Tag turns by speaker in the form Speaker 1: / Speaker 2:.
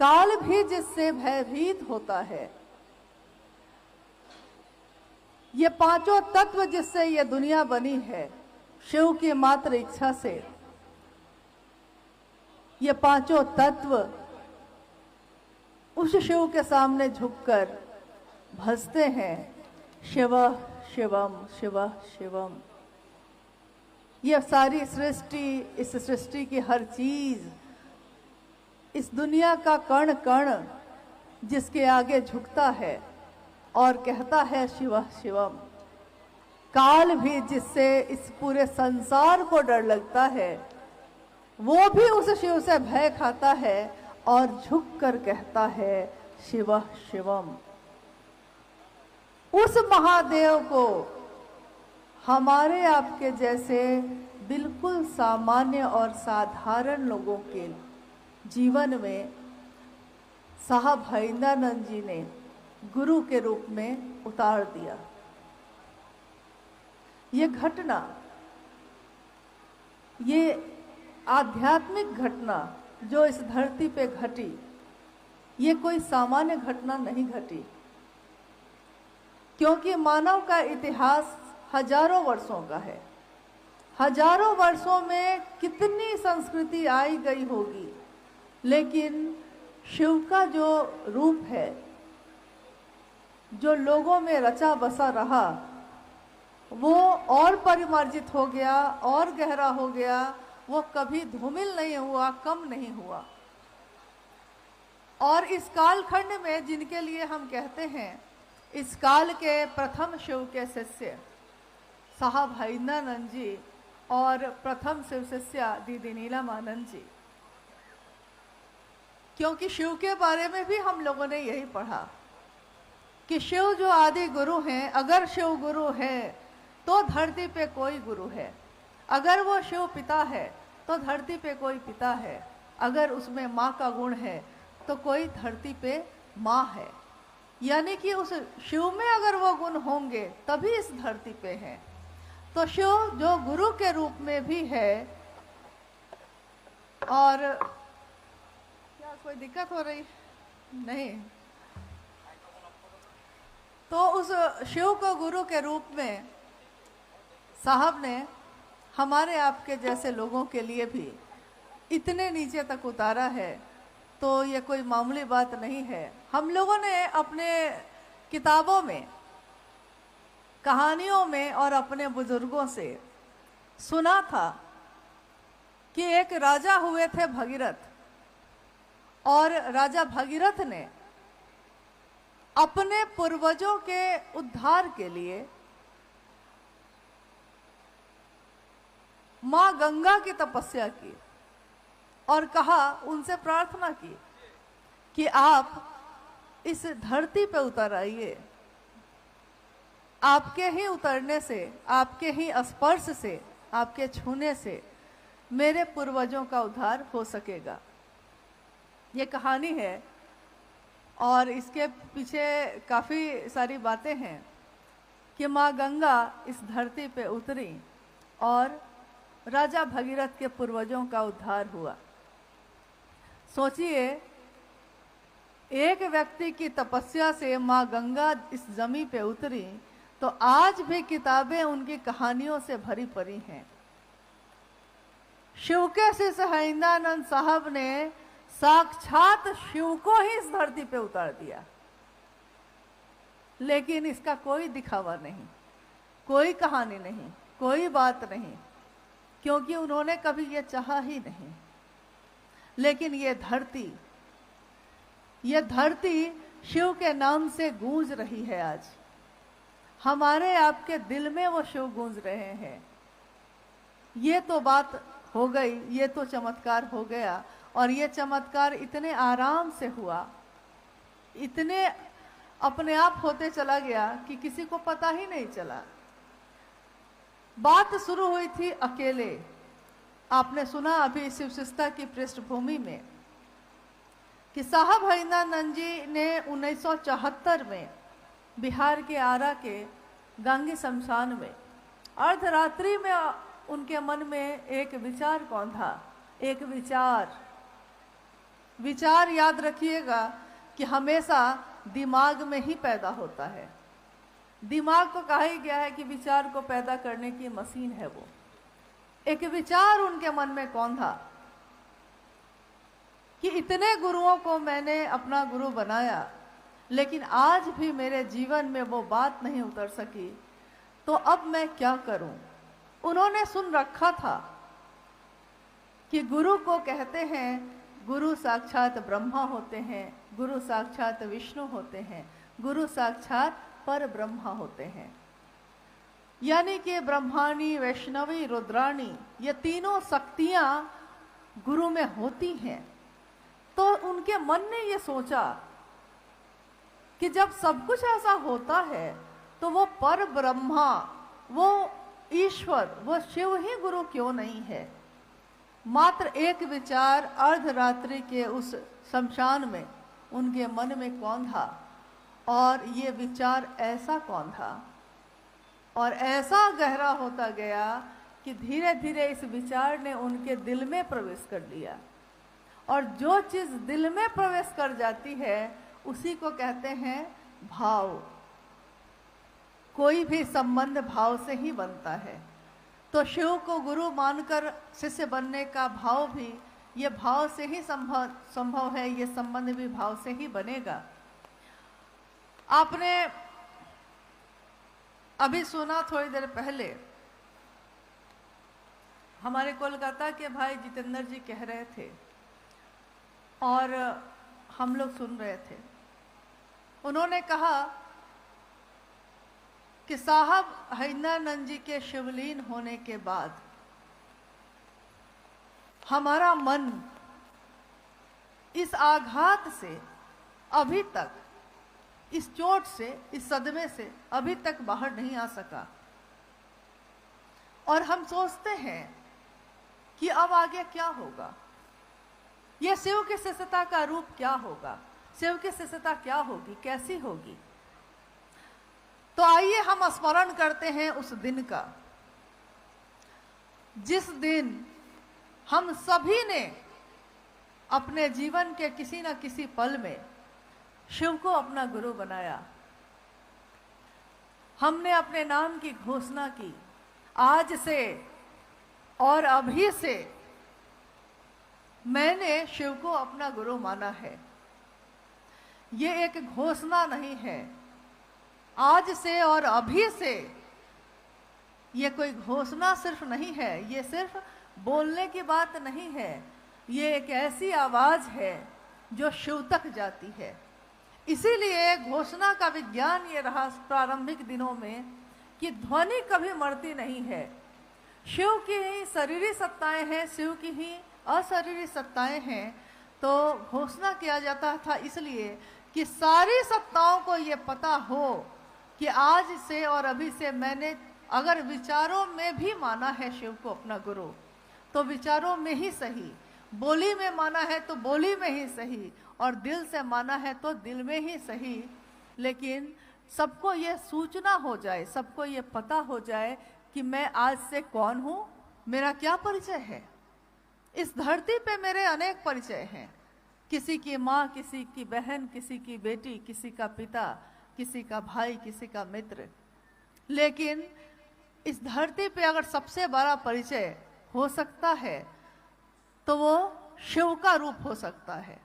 Speaker 1: काल भी जिससे भयभीत होता है, ये पांचों तत्व जिससे ये दुनिया बनी है, शिव की मात्र इच्छा से ये पांचों तत्व उस शिव के सामने झुककर भजते हैं, शिव शिवम शिव शिवम। ये सारी सृष्टि, इस सृष्टि की हर चीज, इस दुनिया का कण कण जिसके आगे झुकता है और कहता है शिव शिवम। काल भी जिससे इस पूरे संसार को डर लगता है, वो भी उस शिव से भय खाता है और झुककर कहता है शिव शिवम। उस महादेव को हमारे आपके जैसे बिल्कुल सामान्य और साधारण लोगों के जीवन में साहब हरिंद्रानंद जी ने गुरु के रूप में उतार दिया। ये घटना, ये आध्यात्मिक घटना जो इस धरती पे घटी, ये कोई सामान्य घटना नहीं घटी, क्योंकि मानव का इतिहास हजारों वर्षों का है। हजारों वर्षों में कितनी संस्कृति आई गई होगी, लेकिन शिव का जो रूप है, जो लोगों में रचा बसा रहा, वो और परिमार्जित हो गया और गहरा हो गया। वो कभी धूमिल नहीं हुआ, कम नहीं हुआ। और इस कालखंड में जिनके लिए हम कहते हैं, इस काल के प्रथम शिव के शिष्य साहब हरिंद्रानंद जी और प्रथम शिव शिष्या दीदी नीलमानंद जी, क्योंकि शिव के बारे में भी हम लोगों ने यही पढ़ा कि शिव जो आदि गुरु हैं, अगर शिव गुरु है तो धरती पे कोई गुरु है। अगर वो शिव पिता है तो धरती पे कोई पिता है। अगर उसमें माँ का गुण है तो कोई धरती पे माँ है। यानी कि उस शिव में अगर वो गुण होंगे तभी इस धरती पे है। तो शिव जो गुरु के रूप में भी है। और क्या कोई दिक्कत हो रही? नहीं। तो उस शिव को गुरु के रूप में साहब ने हमारे आपके जैसे लोगों के लिए भी इतने नीचे तक उतारा है, तो ये कोई मामूली बात नहीं है। हम लोगों ने अपने किताबों में, कहानियों में और अपने बुजुर्गों से सुना था कि एक राजा हुए थे भगीरथ, और राजा भगीरथ ने अपने पूर्वजों के उद्धार के लिए मां गंगा की तपस्या की और कहा, उनसे प्रार्थना की कि आप इस धरती पे उतर आइए। आपके ही उतरने से, आपके ही स्पर्श से, आपके छूने से मेरे पूर्वजों का उद्धार हो सकेगा। ये कहानी है और इसके पीछे काफ़ी सारी बातें हैं कि माँ गंगा इस धरती पे उतरी और राजा भगीरथ के पूर्वजों का उद्धार हुआ। सोचिए, एक व्यक्ति की तपस्या से माँ गंगा इस जमीन पे उतरी, तो आज भी किताबें उनकी कहानियों से भरी पड़ी हैं। शिव के शिष्य हरिंद्रानंद साहब ने साक्षात शिव को ही इस धरती पे उतार दिया, लेकिन इसका कोई दिखावा नहीं, कोई कहानी नहीं, कोई बात नहीं, क्योंकि उन्होंने कभी ये चाहा ही नहीं। लेकिन ये धरती शिव के नाम से गूंज रही है। आज हमारे आपके दिल में वो शिव गूंज रहे हैं। ये तो बात हो गई, ये तो चमत्कार हो गया। और ये चमत्कार इतने आराम से हुआ, इतने अपने आप होते चला गया कि किसी को पता ही नहीं चला। बात शुरू हुई थी अकेले। आपने सुना अभी शिव शिष्टता की पृष्ठभूमि में कि साहब हरिंद्रानंद जी ने 1974 में बिहार के आरा के गांगी शमशान में अर्धरात्रि में उनके मन में एक विचार कौंधा। एक विचार, विचार याद रखिएगा कि हमेशा दिमाग में ही पैदा होता है। दिमाग को कहा ही गया है कि विचार को पैदा करने की मशीन है वो। एक विचार उनके मन में कौन था कि इतने गुरुओं को मैंने अपना गुरु बनाया, लेकिन आज भी मेरे जीवन में वो बात नहीं उतर सकी, तो अब मैं क्या करूं। उन्होंने सुन रखा था कि गुरु को कहते हैं, गुरु साक्षात ब्रह्मा होते हैं, गुरु साक्षात विष्णु होते हैं, गुरु साक्षात पर ब्रह्मा होते हैं। यानी कि ब्रह्माणी, वैष्णवी, रुद्राणी, ये तीनों शक्तियां गुरु में होती हैं। तो उनके मन ने ये सोचा कि जब सब कुछ ऐसा होता है तो वो पर ब्रह्मा, वो ईश्वर, वो शिव ही गुरु क्यों नहीं है। मात्र एक विचार अर्धरात्रि के उस शमशान में उनके मन में कौन था, और ये विचार ऐसा कौन था, और ऐसा गहरा होता गया कि धीरे धीरे इस विचार ने उनके दिल में प्रवेश कर लिया। और जो चीज दिल में प्रवेश कर जाती है उसी को कहते हैं भाव। कोई भी संबंध भाव से ही बनता है। तो शिव को गुरु मानकर शिष्य बनने का भाव भी ये भाव से ही संभव है, ये संबंध भी भाव से ही बनेगा। आपने अभी सुना थोड़ी देर पहले, हमारे कोलकाता के भाई जितेंद्र जी कह रहे थे और हम लोग सुन रहे थे। उन्होंने कहा कि साहब हरिंदरानंद जी के शिवलीन होने के बाद हमारा मन इस आघात से अभी तक, इस चोट से, इस सदमे से अभी तक बाहर नहीं आ सका। और हम सोचते हैं कि अब आगे क्या होगा, यह शिव की शिष्यता का रूप क्या होगा, शिव की शिष्यता क्या होगी, कैसी होगी। तो आइए हम स्मरण करते हैं उस दिन का, जिस दिन हम सभी ने अपने जीवन के किसी न किसी पल में शिव को अपना गुरु बनाया। हमने अपने नाम की घोषणा की, आज से और अभी से मैंने शिव को अपना गुरु माना है। ये एक घोषणा नहीं है, आज से और अभी से। ये कोई घोषणा सिर्फ नहीं है, ये सिर्फ बोलने की बात नहीं है, ये एक ऐसी आवाज है जो शिव तक जाती है। इसीलिए घोषणा का विज्ञान ये रहा प्रारंभिक दिनों में कि ध्वनि कभी मरती नहीं है। शिव की ही शरीरी सत्ताएं हैं, शिव की ही अशरीरी सत्ताएं हैं। तो घोषणा किया जाता था इसलिए कि सारी सत्ताओं को ये पता हो कि आज से और अभी से मैंने अगर विचारों में भी माना है शिव को अपना गुरु, तो विचारों में ही सही, बोली में माना है तो बोली में ही सही, और दिल से माना है तो दिल में ही सही। लेकिन सबको ये सूचना हो जाए, सबको ये पता हो जाए कि मैं आज से कौन हूं, मेरा क्या परिचय है। इस धरती पे मेरे अनेक परिचय हैं, किसी की माँ, किसी की बहन, किसी की बेटी, किसी का पिता, किसी का भाई, किसी का मित्र। लेकिन इस धरती पे अगर सबसे बड़ा परिचय हो सकता है तो वो शिव का रूप हो सकता है।